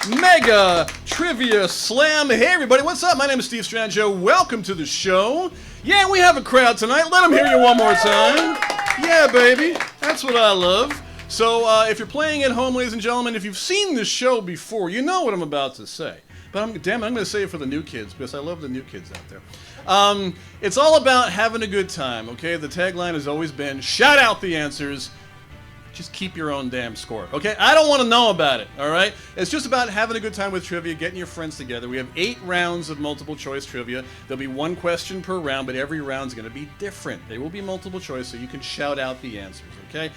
Mega Trivia Slam. Hey everybody, what's up? My name is Steve Stranjo. Welcome to the show. Yeah, we have a crowd tonight. Let them hear you one more time. Yeah, baby. That's what I love. So if you're playing at home, ladies and gentlemen, if you've seen this show before, you know what I'm about to say. But I'm going to say it for the new kids because I love the new kids out there. It's all about having a good time, okay? The tagline has always been, shout out the answers. Just keep your own damn score, okay? I don't want to know about it, all right? It's just about having a good time with trivia, getting your friends together. We have 8 rounds of multiple choice trivia. There'll be 1 question per round, but every round's going to be different. They will be multiple choice, so you can shout out the answers, okay?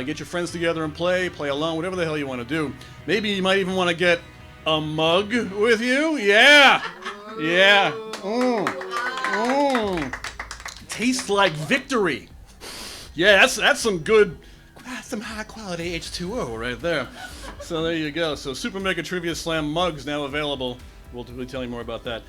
Get your friends together and play along, whatever the hell you want to do. Maybe you might even want to get a mug with you. Yeah. Yeah. Tastes like victory. Yeah, that's some good... That's some high quality H2O right there. So there you go. So Super Mega Trivia Slam mugs now available. We'll tell you more about that.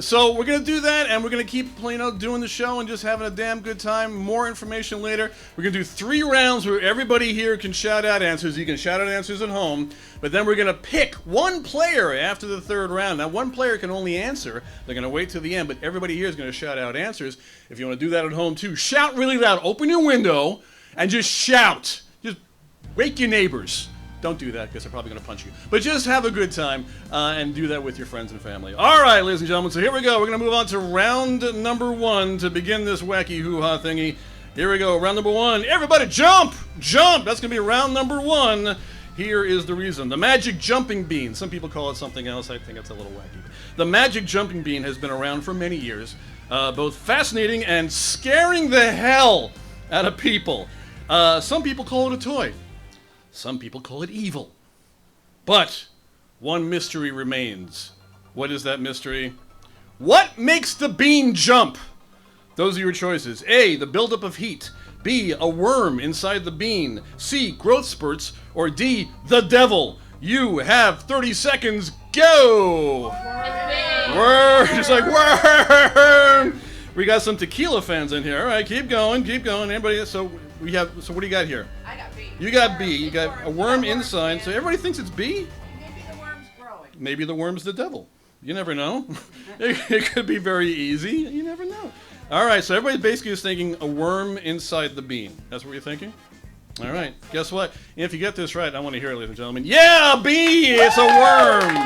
So we're going to do that, and we're going to keep doing the show and just having a damn good time. More information later. We're going to do 3 rounds where everybody here can shout out answers. You can shout out answers at home, but then we're going to pick one player after the 3rd round. Now, one player can only answer. They're going to wait till the end, but everybody here is going to shout out answers. If you want to do that at home, too, shout really loud. Open your window and just shout. Just wake your neighbors. Don't do that because they're probably going to punch you. But just have a good time and do that with your friends and family. All right, ladies and gentlemen, so here we go. We're going to move on to round number 1 to begin this wacky hoo-ha thingy. Here we go, round number 1. Everybody jump! Jump! That's going to be round number 1. Here is the reason. The magic jumping bean. Some people call it something else. I think it's a little wacky. The magic jumping bean has been around for many years, both fascinating and scaring the hell out of people. Some people call it a toy. Some people call it evil. But one mystery remains. What is that mystery? What makes the bean jump? Those are your choices. A, the buildup of heat. B, a worm inside the bean. C, growth spurts. Or D, the devil. You have 30 seconds. Go! Worm! Just like worm! We got some tequila fans in here. All right, keep going, keep going. Anybody? So what do you got here? I got B. You got B. You got a worm inside. So everybody thinks it's B? Maybe the worm's growing. Maybe the worm's the devil. You never know. It could be very easy. You never know. All right, so everybody basically is thinking a worm inside the bean. That's what you're thinking? All right. Guess what? If you get this right, I want to hear it, ladies and gentlemen. Yeah, B! It's a worm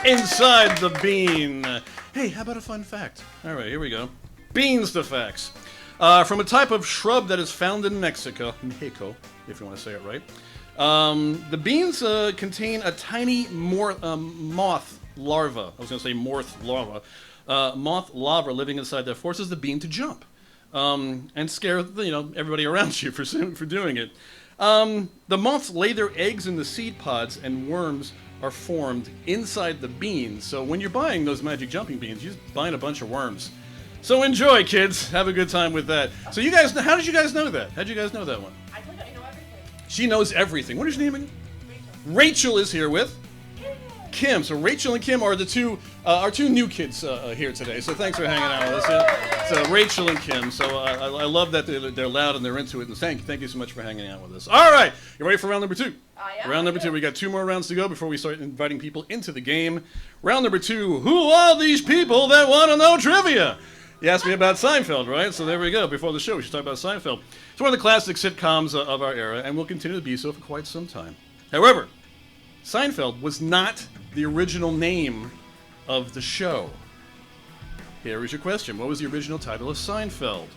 inside the bean. Hey, how about a fun fact? All right, here we go. Beans the facts. From a type of shrub that is found in Mexico, if you want to say it right. The beans contain a tiny moth larva. I was going to say moth larva. Moth larva living inside that forces the bean to jump and scare everybody around you for doing it. The moths lay their eggs in the seed pods, and worms are formed inside the beans. So when you're buying those magic jumping beans, you're just buying a bunch of worms. So enjoy, kids. Have a good time with that. So you guys, how did you guys know that? How did you guys know that one? I told you I know everything. She knows everything. What is your name again? Rachel. Rachel is here with Kim. So Rachel and Kim are the our two new kids here today. So thanks for hanging out with us. So Rachel and Kim. So I love that they're loud and they're into it. And thank you so much for hanging out with us. All right, you ready for round number 2? Yeah. Round number 2. We got 2 more rounds to go before we start inviting people into the game. Round number 2. Who are these people that want to know trivia? You asked me about Seinfeld, right? So there we go. Before the show, we should talk about Seinfeld. It's one of the classic sitcoms of our era, and will continue to be so for quite some time. However, Seinfeld was not the original name of the show. Here is your question. What was the original title of Seinfeld?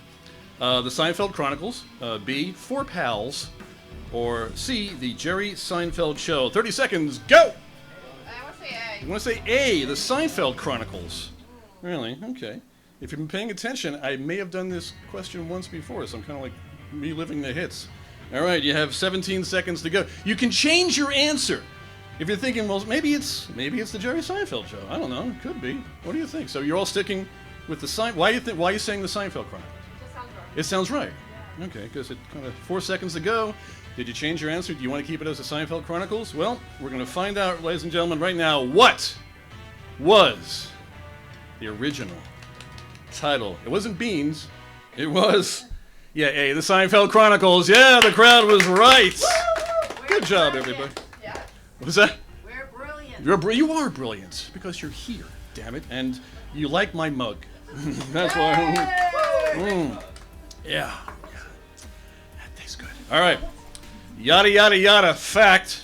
The Seinfeld Chronicles, B, Four Pals, or C, The Jerry Seinfeld Show. 30 seconds, go! I want to say A. You want to say A, The Seinfeld Chronicles. Really? Okay. If you've been paying attention, I may have done this question once before, so I'm kind of like reliving the hits. All right, you have 17 seconds to go. You can change your answer. If you're thinking, well, maybe it's the Jerry Seinfeld Show. I don't know. It could be. What do you think? So you're all sticking with the Seinfeld. Why are you saying the Seinfeld Chronicles? It sounds right. Okay, because it kind of 4 seconds to go. Did you change your answer? Do you want to keep it as the Seinfeld Chronicles? Well, we're going to find out, ladies and gentlemen, right now, what was the original title? It wasn't Beans. It was, A, the Seinfeld Chronicles. Yeah, the crowd was right. Good job, everybody. Yeah. What was that? We're brilliant. You are brilliant because you're here, damn it, and you like my mug. That's why. Yeah. That tastes good. All right. Yada yada yada. Fact.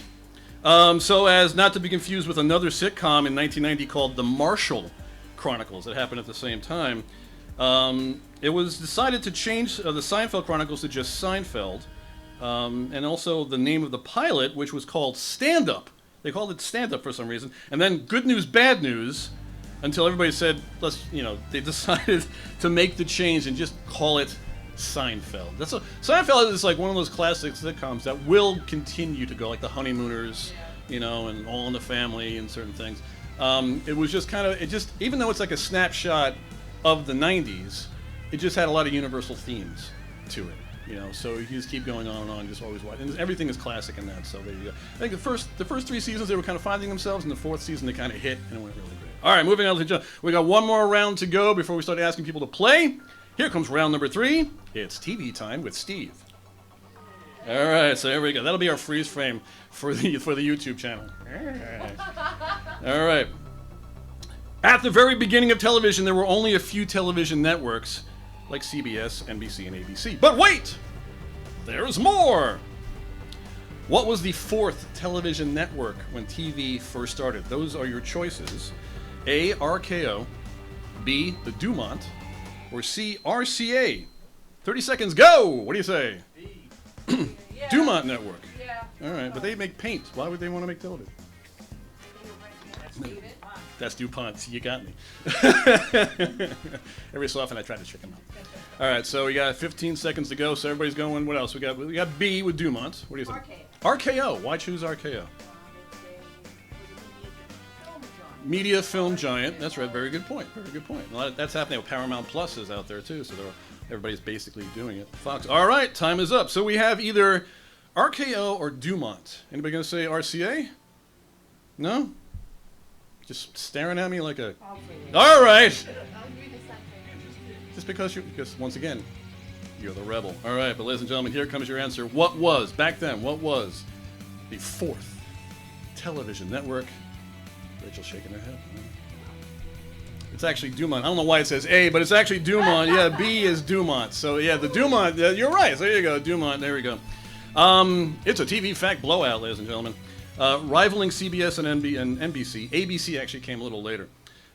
So as not to be confused with another sitcom in 1990 called The Marshall Chronicles that happened at the same time, it was decided to change the Seinfeld Chronicles to just Seinfeld, and also the name of the pilot, which was called Stand Up. They called it Stand Up for some reason, and then Good News, Bad News, until everybody said, they decided to make the change and just call it Seinfeld. Seinfeld is like one of those classic sitcoms that will continue to go, like The Honeymooners, and All in the Family and certain things. It was just even though it's like a snapshot of the 90s, it just had a lot of universal themes to it. So you just keep going on and on, just always watch. And everything is classic in that, so there you go. I think the first 3 seasons, they were kind of finding themselves, and the 4th season, they kind of hit, and it went really great. All right, moving on to John. We got one more round to go before we start asking people to play. Here comes round number 3. It's TV time with Steve. All right, so here we go. That'll be our freeze frame for the YouTube channel. All right. At the very beginning of television, there were only a few television networks, like CBS, NBC, and ABC. But wait! There's more! What was the 4th television network when TV first started? Those are your choices. A, RKO, B, the Dumont, or C, RCA. 30 seconds, go! What do you say? Yeah. Dumont Network. Yeah. All right, but they make paint. Why would they want to make television? That's David. That's DuPont. You got me. Every so often I try to trick him out. All right, so we got 15 seconds to go. So everybody's going. What else? We got B with Dumont. What do you think? RKO. Why choose RKO? Media film giant. That's right. Very good point. Very good point. That's happening. Paramount Plus is out there too, so everybody's basically doing it. Fox. All right, time is up. So we have either RKO or Dumont. Anybody gonna say RCA? No? Just staring at me like a. All right. Just because once again, you're the rebel. All right, but ladies and gentlemen, here comes your answer. What was back then? What was the 4th television network? Rachel's shaking her head. It's actually Dumont. I don't know why it says A, but it's actually Dumont. Yeah, B is Dumont. So yeah, the Dumont. You're right. So there you go, Dumont. There we go. It's a TV fact blowout, ladies and gentlemen. Rivaling CBS and NBC. ABC actually came a little later.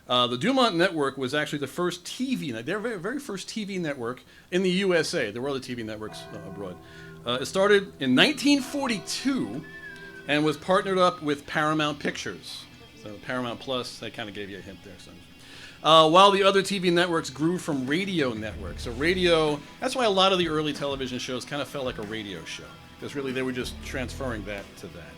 The Dumont Network was actually the first TV, their very first TV network in the USA. There were other TV networks abroad. It started in 1942 and was partnered up with Paramount Pictures. So Paramount Plus, they kind of gave you a hint there. So. While the other TV networks grew from radio networks. So radio, that's why a lot of the early television shows kind of felt like a radio show. Because really they were just transferring that to that.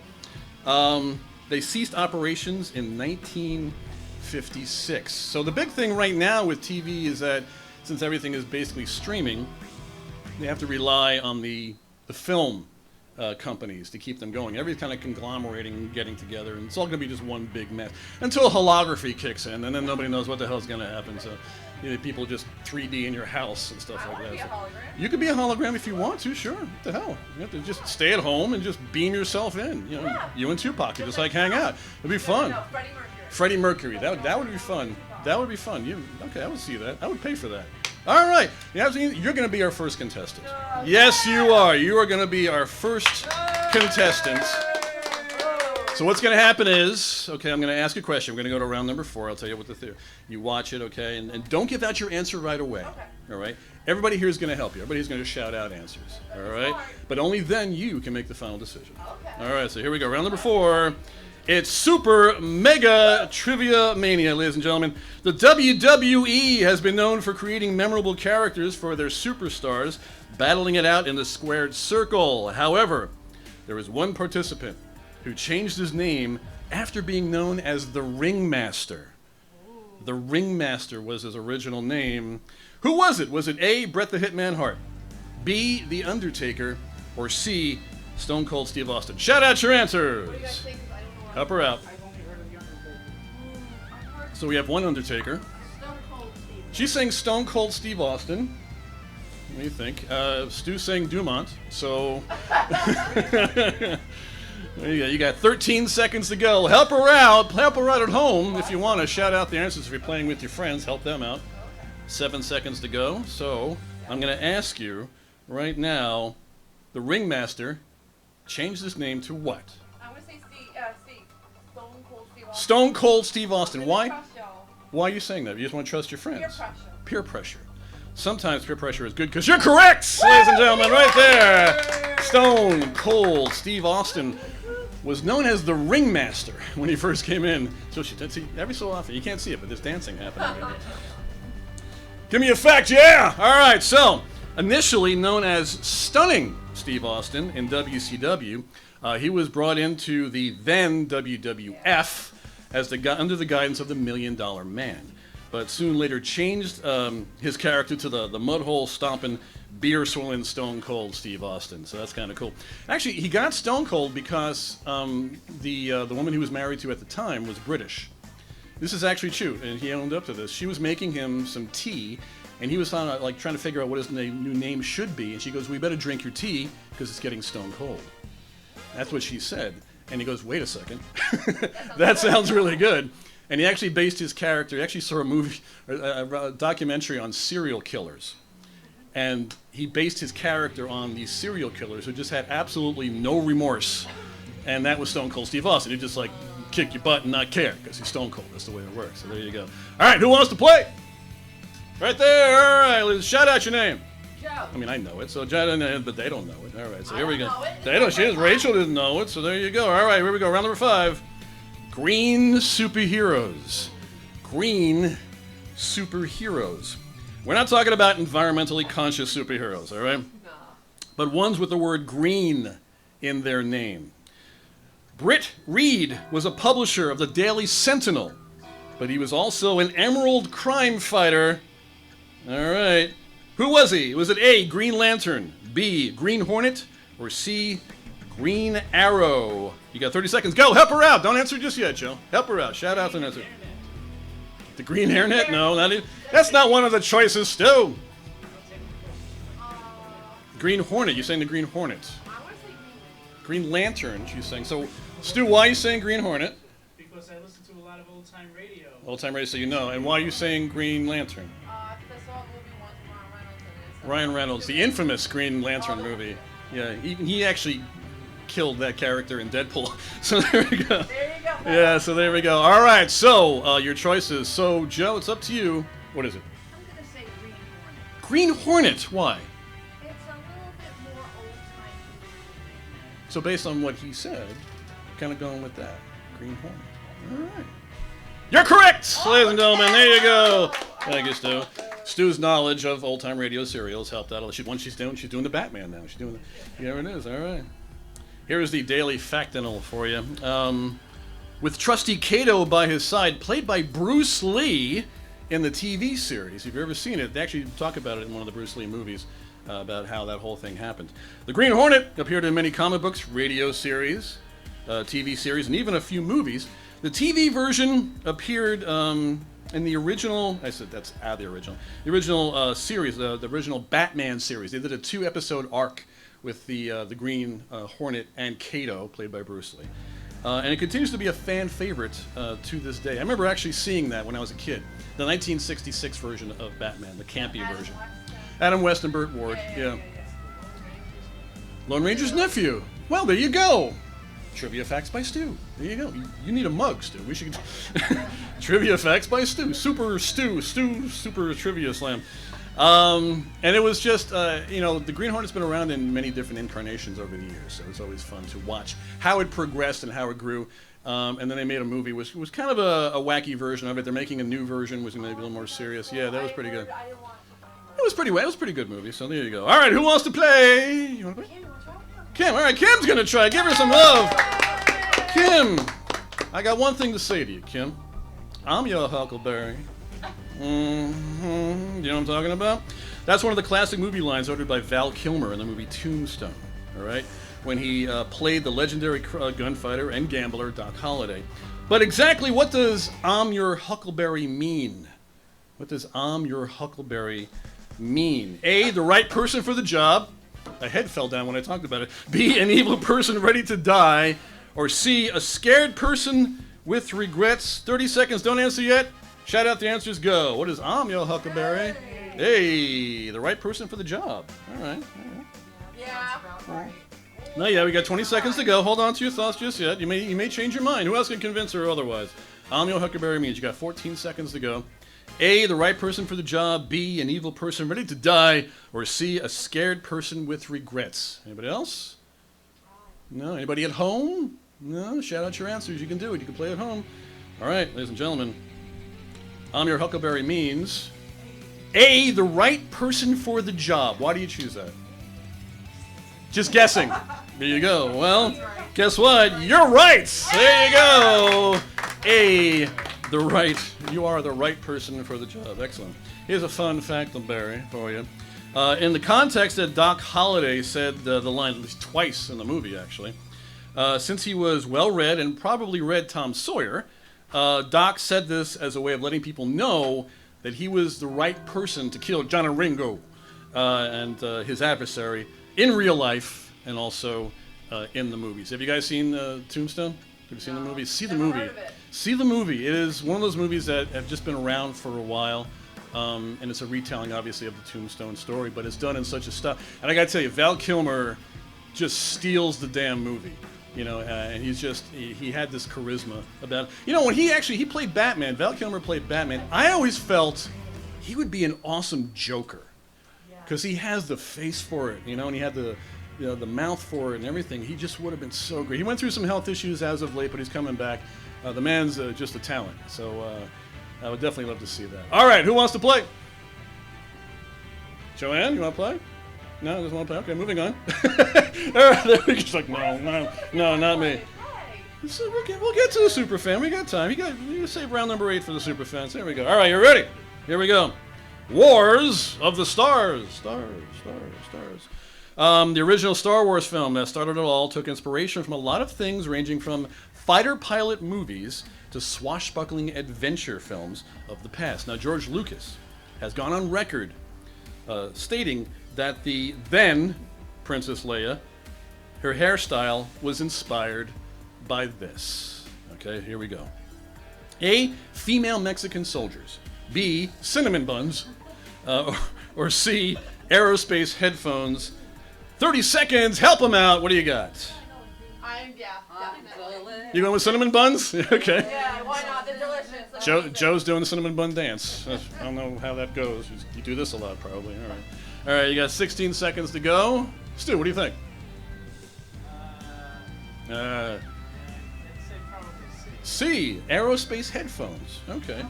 They ceased operations in 1956. So the big thing right now with TV is that since everything is basically streaming, they have to rely on the film companies to keep them going. Everybody's kind of conglomerating and getting together, and it's all going to be just one big mess until holography kicks in, and then nobody knows what the hell's going to happen. So people just 3D in your house and stuff like that. Be a hologram. You could be a hologram if you want to, sure. What the hell? You have to just stay at home and just beam yourself in. You and Tupac could just like hang out. It'd be fun. No, Freddie Mercury. That would be fun. That would be fun. Okay, I would see that. I would pay for that. All right. You're going to be our first contestant. Yes, you are. You are going to be our first contestant. So what's going to happen is, okay, I'm going to ask you a question. We're going to go to round number 4. I'll tell you what the theory. You watch it, okay, and don't give out your answer right away. Okay. All right. Everybody here is going to help you. Everybody's going to shout out answers. All right. But only then you can make the final decision. Okay. All right. So here we go. Round number 4. It's Super Mega Trivia Mania, ladies and gentlemen. The WWE has been known for creating memorable characters for their superstars, battling it out in the squared circle. However, there is one participant who changed his name after being known as the Ringmaster. The Ringmaster was his original name. Who was it? Was it A, Bret the Hitman Hart, B, The Undertaker, or C, Stone Cold Steve Austin? Shout out your answers. What do you guys think? I don't know. Up or out? I've only heard of the Undertaker. So we have one Undertaker. Stone Cold Steve. She's saying Stone Cold Steve Austin. What do you think? Stu's saying Dumont. So There you go. You got 13 seconds to go. Help her out. Help her out at home if you want to. Shout out the answers if you're playing with your friends. Help them out. 7 seconds to go. So I'm going to ask you right now, the ringmaster changed his name to what? I'm gonna say Steve. Stone Cold Steve Austin. Stone Cold Steve Austin. Why? Trust y'all. Why are you saying that? You just want to trust your friends. Peer pressure. Peer pressure. Sometimes peer pressure is good because you're correct, ladies and gentlemen, right there. Stone Cold Steve Austin was known as the ringmaster when he first came in. So she did see every so often. You can't see it, but there's dancing happening. Right there. Give me a fact, yeah. All right. So initially known as Stunning Steve Austin in WCW, he was brought into the then WWF as under the guidance of the $1 Million Man. But soon later changed his character to the mud-hole stomping, beer-swilling Stone Cold Steve Austin. So that's kind of cool. Actually, he got Stone Cold because the woman he was married to at the time was British. This is actually true, and he owned up to this. She was making him some tea, and he was trying to figure out what his new name should be. And she goes, "We better drink your tea because it's getting stone cold." That's what she said. And he goes, "Wait a second, that sounds really good." And he actually based his character. He actually saw a documentary on serial killers, and he based his character on these serial killers who just had absolutely no remorse, and that was Stone Cold Steve Austin. He'd just like kick your butt and not care because he's Stone Cold. That's the way it works. So there you go. All right, who wants to play? Right there. All right, let's shout out your name. Joe. I mean, I know it, so but they don't know it. All right, so here we go. know it. They don't. She is. Rachel didn't know it, so there you go. All right, here we go. Round number 5. Green superheroes. Green superheroes. We're not talking about environmentally conscious superheroes, all right? No. But ones with the word green in their name. Britt Reed was a publisher of the Daily Sentinel, but he was also an emerald crime fighter. All right. Who was he? Was it A, Green Lantern, B, Green Hornet, or C, Green Arrow? You got 30 seconds. Go, help her out. Don't answer just yet, Joe. Help her out. Shout out to answer. The Green Hairnet? No, that's not one of the choices, Stu. Green Hornet. You're saying the Green Hornet. I want to say Green Lantern, she's saying. So, Stu, why are you saying Green Hornet? Because I listen to a lot of old-time radio. Old time radio, so you know. And why are you saying Green Lantern? because I saw a movie once with Ryan Reynolds in it. So Ryan Reynolds, the infamous Green Lantern movie. Yeah, he actually killed that character in Deadpool. So there we go. There you go. Yeah, so there we go. All right, so your choices. So, Joe, it's up to you. What is it? I'm going to say Green Hornet. Green Hornet. Why? It's a little bit more old-timey. So based on what he said, kind of going with that. Green Hornet. All right. You're correct, ladies and gentlemen. There you go. Thank you, Stu. Stu's knowledge of old-time radio serials helped out. She's doing the Batman now. She's doing the, there it is. All right. Here is the daily factinal for you. With Trusty Kato by his side, played by Bruce Lee in the TV series. If you've ever seen it, they actually talk about it in one of the Bruce Lee movies about how that whole thing happened. The Green Hornet appeared in many comic books, radio series, TV series, and even a few movies. The TV version appeared in the original. I said that's the original. The original series, the original Batman series. They did a 2-episode arc with the Green Hornet and Kato, played by Bruce Lee. And it continues to be a fan favorite to this day. I remember actually seeing that when I was a kid. The 1966 version of Batman, the campy version. Adam West and Burt Ward, yeah. Lone Ranger's nephew. Well, there you go. Trivia Facts by Stu. There you go. You need a mug, Stu. We should. Trivia Facts by Stu. Super Trivia Slam. And it was just, the Green Hornet's been around in many different incarnations over the years, so it's always fun to watch how it progressed and how it grew. And then they made a movie, which was kind of a wacky version of it. They're making a new version, which is maybe a little more serious. Yeah, that was pretty good. It was pretty good movie, so there you go. All right, who wants to play? You want to play? Kim, all right, Kim's going to try. Give her some love. Kim, I got one thing to say to you, Kim. I'm your Huckleberry. Mm-hmm. You know what I'm talking about? That's one of the classic movie lines uttered by Val Kilmer in the movie Tombstone, all right? When he played the legendary gunfighter and gambler Doc Holliday. But exactly what does I'm your Huckleberry mean? What does I'm your Huckleberry mean? A, the right person for the job. A head fell down when I talked about it. B, an evil person ready to die. Or C, a scared person with regrets. 30 seconds, don't answer yet. Shout out the answers, go. What is Amio Huckleberry? Hey, the right person for the job. All right. Yeah. No, yeah, we got 20 seconds to go. Hold on to your thoughts just yet. You may change your mind. Who else can convince her otherwise? Amio Huckleberry means you got 14 seconds to go. A, the right person for the job. B, an evil person ready to die. Or C, a scared person with regrets. Anybody else? No? Anybody at home? No? Shout out your answers. You can do it. You can play at home. All right, ladies and gentlemen. Amir Huckleberry means A, the right person for the job. Why do you choose that? Just guessing. There you go. Well, guess what? You're right. There you go. A, you are the right person for the job. Excellent. Here's a fun fact, Barry, for you. In the context that Doc Holliday said the line at least twice in the movie, actually, since he was well-read and probably read Tom Sawyer, Doc said this as a way of letting people know that he was the right person to kill John and Ringo and his adversary in real life and also in the movies. Have you guys seen Tombstone? Have you seen the movie? See the movie. Heard of it. See the movie. It is one of those movies that have just been around for a while. And it's a retelling, obviously, of the Tombstone story, but it's done in such a style. And I gotta tell you, Val Kilmer just steals the damn movie. You know, and he had this charisma about it. You know, when he played Batman, Val Kilmer played Batman, I always felt he would be an awesome Joker. Because he has the face for it, you know, and he had the mouth for it and everything. He just would have been so great. He went through some health issues as of late, but he's coming back. The man's just a talent. So I would definitely love to see that. All right, who wants to play? Joanne, you want to play? No, doesn't want to play. Okay, moving on. They're just like, no, not me. So we'll get to the super fan. We got time. You save round number 8 for the super fans. There we go. All right, you ready? Here we go. Wars of the Stars. Stars. The original Star Wars film that started it all took inspiration from a lot of things ranging from fighter pilot movies to swashbuckling adventure films of the past. Now, George Lucas has gone on record stating that the then Princess Leia, her hairstyle was inspired by this. Okay, here we go. A, female Mexican soldiers. B, cinnamon buns. Or C, aerospace headphones. 30 seconds, help them out. What do you got? Definitely. You going with cinnamon buns? Okay. Yeah, why not? They're delicious. Joe's doing the cinnamon bun dance. I don't know how that goes. You do this a lot, probably. All right, you got 16 seconds to go. Stu, what do you think? Let's say probably C, C. aerospace headphones. Okay.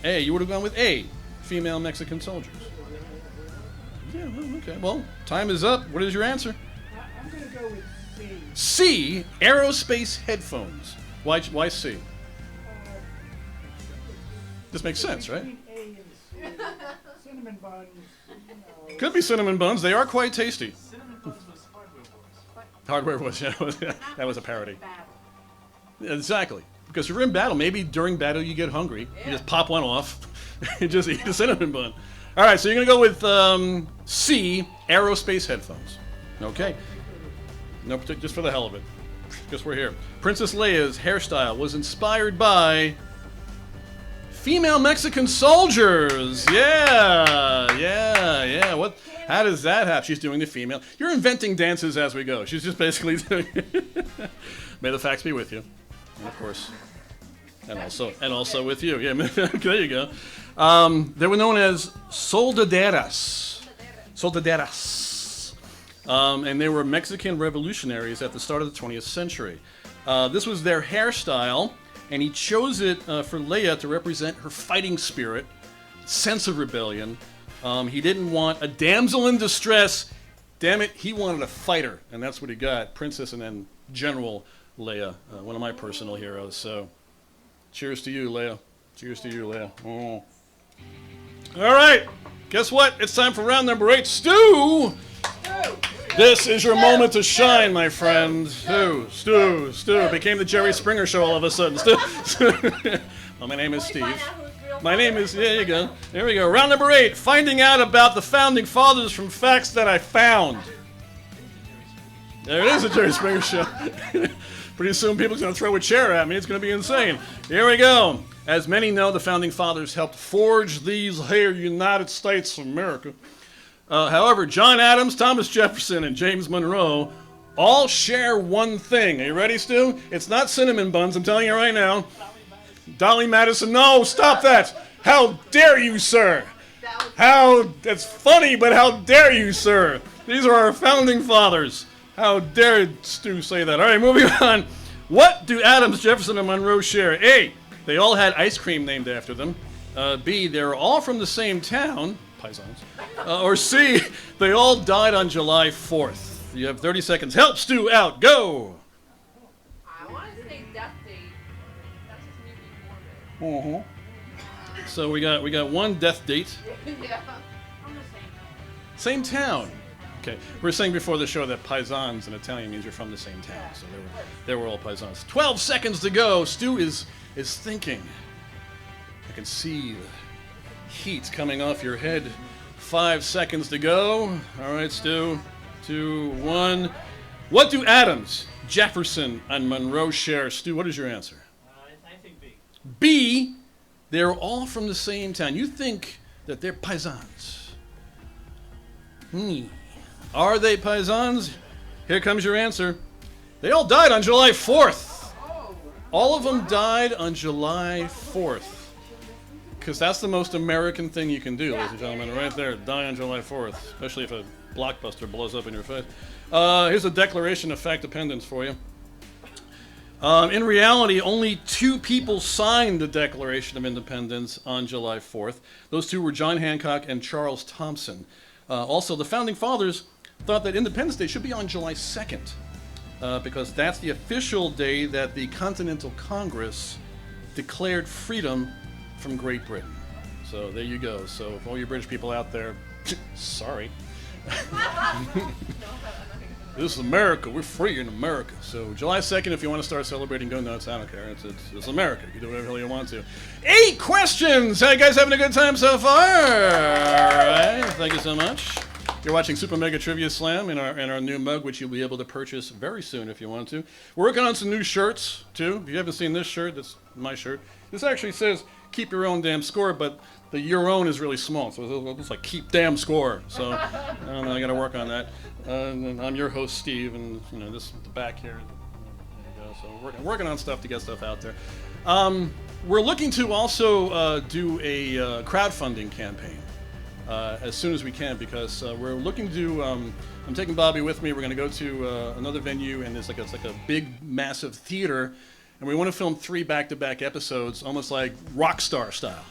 A, you would have gone with A, female Mexican soldiers. Yeah, well, okay. Well, time is up. What is your answer? I'm going to go with C. C, aerospace headphones. Why C? This makes sense, right? Between A and C. Cinnamon buns. You know. Could be cinnamon buns. They are quite tasty. Cinnamon buns was Hardware Boys. Hardware was, yeah, that was a parody. Exactly. Because you're in battle. Maybe during battle you get hungry. You just pop one off and just eat a cinnamon bun. All right, so you're going to go with C, aerospace headphones. Okay. No, just for the hell of it. Because we're here. Princess Leia's hairstyle was inspired by female Mexican soldiers. Yeah. What? How does that happen? She's doing the female. You're inventing dances as we go. She's just basically doing May the facts be with you. And of course. And also with you. Yeah, there you go. They were known as soldaderas. And they were Mexican revolutionaries at the start of the 20th century. This was their hairstyle, and he chose it for Leia to represent her fighting spirit, sense of rebellion. He didn't want a damsel in distress. Damn it, he wanted a fighter, and that's what he got. Princess and then General Leia, one of my personal heroes. So, cheers to you, Leia. Cheers to you, Leia. Oh. All right, guess what? It's time for round number 8. Stu! This is your moment to shine, my friend. Stu. Became the Jerry Springer show all of a sudden. Stu. Well, my name is Steve. Find out who's real My name is, there you go. There we go. Round number 8, finding out about the founding fathers from facts that I found. There it is, the Jerry Springer Show. Pretty soon people's going to throw a chair at me. It's going to be insane. Here we go. As many know, the founding fathers helped forge these here United States of America. However, John Adams, Thomas Jefferson, and James Monroe all share one thing. Are you ready, Stu? It's not cinnamon buns, I'm telling you right now. Dolly Madison, no, stop that. How dare you, sir? That's funny, but how dare you, sir? These are our founding fathers. How dare Stu say that? All right, moving on. What do Adams, Jefferson, and Monroe share? A, they all had ice cream named after them. B, they're all from the same town, paisans. Or C, they all died on July 4th. You have 30 seconds. Help Stu out. Go. I want to say death date. That's just me being morbid. So we got one death date. Yeah. Same town. Okay. We were saying before the show that paisans in Italian means you're from the same town. So they were all paisans. 12 seconds to go. Stu is thinking. I can see the heat coming off your head. 5 seconds to go. All right, Stu. 2, 1. What do Adams, Jefferson, and Monroe share? Stu, what is your answer? I think B. B, they're all from the same town. You think that they're paisans. Are they paisans? Here comes your answer. They all died on July 4th. All of them died on July 4th. Because that's the most American thing you can do, ladies and gentlemen. Right there, die on July 4th. Especially if a blockbuster blows up in your face. Here's a Declaration of Fact Dependence for you. In reality, only 2 people signed the Declaration of Independence on July 4th. Those 2 were John Hancock and Charles Thompson. Also, the Founding Fathers thought that Independence Day should be on July 2nd, because that's the official day that the Continental Congress declared freedom from Great Britain. So there you go. So for all you British people out there, sorry. This is America. We're free in America. So July 2nd, if you want to start celebrating, go nuts. I don't care. It's America. You can do whatever the hell you want to. 8 questions. How you guys having a good time so far? All right. Thank you so much. You're watching Super Mega Trivia Slam in our new mug, which you'll be able to purchase very soon if you want to. We're working on some new shirts, too. If you haven't seen this shirt, that's my shirt. This actually says, keep your own damn score, but the your own is really small, so it looks like keep damn score. So I don't know, I got to work on that. And I'm your host, Steve, and this the back here. There you go. So we're working on stuff to get stuff out there. We're looking to also do a crowdfunding campaign as soon as we can, because we're looking to do. I'm taking Bobby with me. We're going to go to another venue, and it's like a big, massive theater. And we want to film 3 back-to-back episodes, almost like Rockstar style,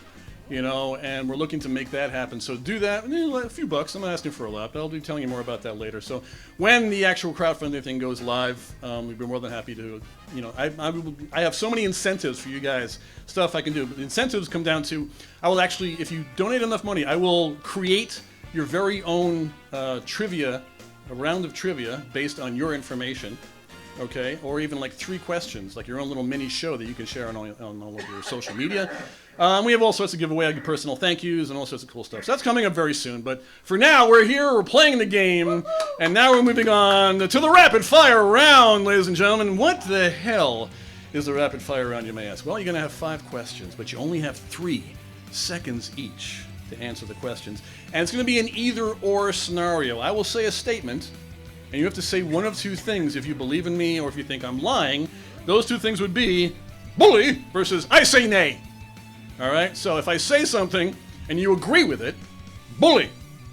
and we're looking to make that happen. So do that, a few bucks. I'm not asking for a lot, but I'll be telling you more about that later. So when the actual crowdfunding thing goes live, we'd be more than happy to, I have so many incentives for you guys, stuff I can do. But the incentives come down to, I will actually, if you donate enough money, I will create your very own trivia, a round of trivia based on your information. Okay, or even like 3 questions, like your own little mini show that you can share on all of your social media. We have all sorts of giveaway, like personal thank yous and all sorts of cool stuff. So that's coming up very soon. But for now, we're here, we're playing the game, and now we're moving on to the rapid fire round, ladies and gentlemen. What the hell is the rapid fire round, you may ask? Well, you're going to have 5 questions, but you only have 3 seconds each to answer the questions. And it's going to be an either-or scenario. I will say a statement, and you have to say one of 2 things if you believe in me or if you think I'm lying. Those 2 things would be bully versus I say nay. All right? So if I say something and you agree with it, bully.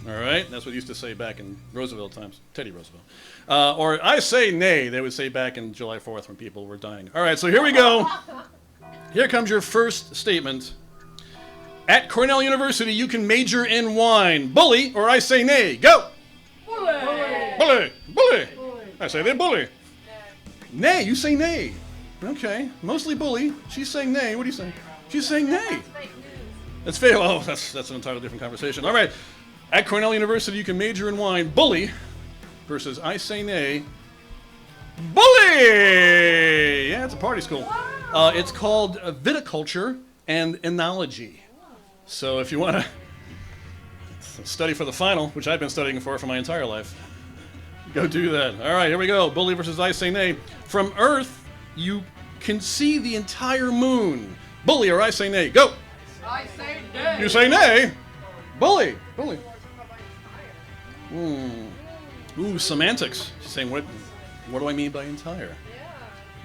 All right? That's what they used to say back in Roosevelt times, Teddy Roosevelt. Or I say nay, they would say back in July 4th when people were dying. All right, so here we go. Here comes your first statement. At Cornell University, you can major in wine. Bully or I say nay. Go. Bully! Bully! I say they bully. Nay, you say nay. Okay, mostly bully. She's saying nay. What do you say? She's saying nay. That's fake. Oh, that's an entirely different conversation. All right. At Cornell University, you can major in wine. Bully versus I say nay. Bully! Yeah, it's a party school. It's called viticulture and enology. So if you want to study for the final, which I've been studying for my entire life, go do that. All right, here we go. Bully versus I Say Nay. From Earth, you can see the entire moon. Bully or I Say Nay. Go. I say nay. You say nay. Bully. Bully. Ooh, semantics. She's saying, what do I mean by entire?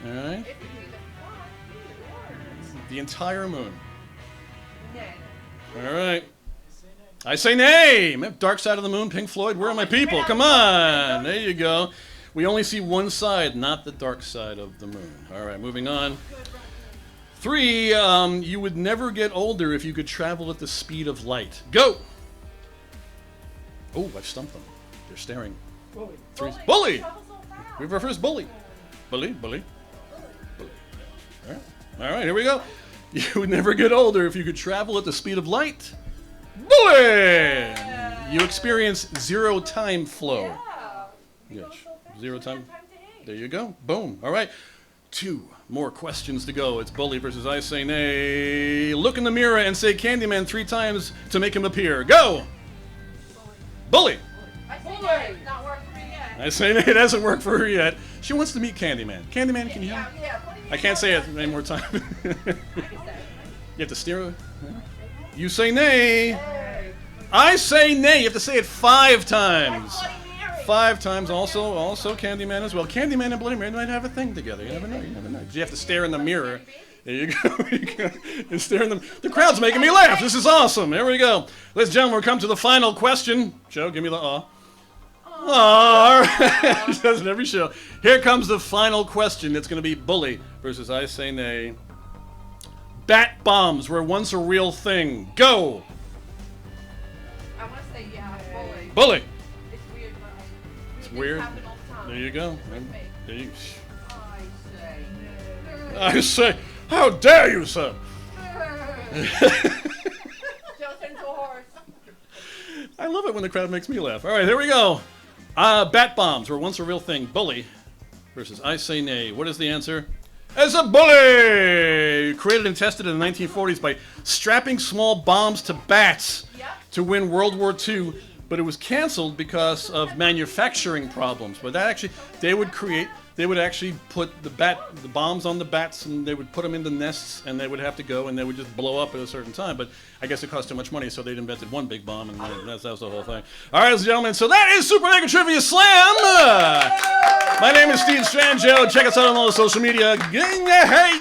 Yeah. All right. If you see the front, The entire moon. nay. All right. I say nay. Dark Side of the Moon, Pink Floyd. Where are my people? Come on. There you go. We only see one side, not the dark side of the moon. All right, moving on. 3, you would never get older if you could travel at the speed of light. Go. Oh, I've stumped them. They're staring. Bully. 3. Bully. Travel so fast. We have our first bully. Bully. Bully. All right, here we go. You would never get older if you could travel at the speed of light. Bully! You experience zero time flow. Yeah. You Yes. go so fast, Zero you time. have time to age. There you go. Boom. All right. 2 more questions to go. It's Bully versus I Say Nay. Look in the mirror and say Candyman 3 times to make him appear. Go! Bully! I say nay. Not working for me yet. I Say Nay. It hasn't worked for her yet. She wants to meet Candyman. Candyman, can you hear me? Yeah. What do you I can't say it any more time. I can say it. You have to steer. You say nay. Hey. I say nay. You have to say it 5 times. Bloody Mary. 5 times. Also Candyman as well. Candyman and Bloody Mary might have a thing together. You never know. You never know. You have to stare in the mirror. There you go. And stare in the crowd's making me laugh. This is awesome. Here we go. Ladies and gentlemen, we'll come to the final question. Joe, give me the aw. All right. She does it every show. Here comes the final question. It's going to be Bully versus I Say Nay. Bat bombs were once a real thing. Go. I want to say yeah. Bully. Bully. It's weird, but It's weird. Happen all the time. There you go. With me. There you, I say I say, how dare you, sir? Joe turned into a horse. I love it when the crowd makes me laugh. All right, here we go. Bat bombs were once a real thing. Bully versus I Say Nay. What is the answer? It's a bully! Created and tested in the 1940s by strapping small bombs to bats Yep. to win World War II, but it was canceled because of manufacturing problems. But that actually, they would actually put the bombs on the bats, and they would put them into nests, and they would have to go, and they would just blow up at a certain time. But I guess it cost too much money, so they invented one big bomb, and that was the whole thing. All right, ladies and gentlemen, so that is Super Mega Trivia Slam. My name is Steve Strangio. Check us out on all the social media. Hey!